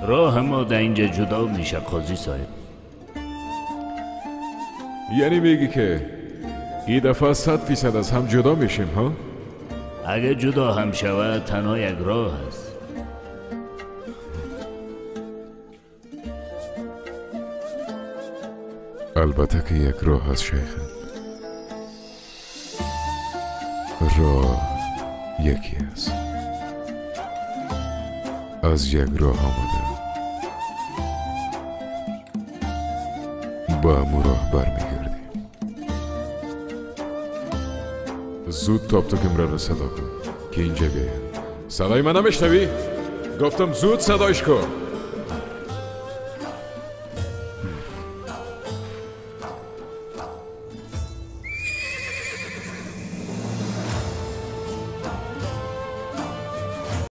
راه ما در اینجا جدا میشه قاضی صاحب. یعنی میگی که این دفعه 100% از هم جدا میشیم ها؟ اگه جدا هم شود تنها یک راه است. البته که یک راه هست شیخ. راه یکی است. از یک راه آمده با امو راه برمیگردیم. زود تاپ تو کمره رو صدا کن که اینجا بیایم. صدای من نمیشنوی؟ گفتم زود صدایش کن.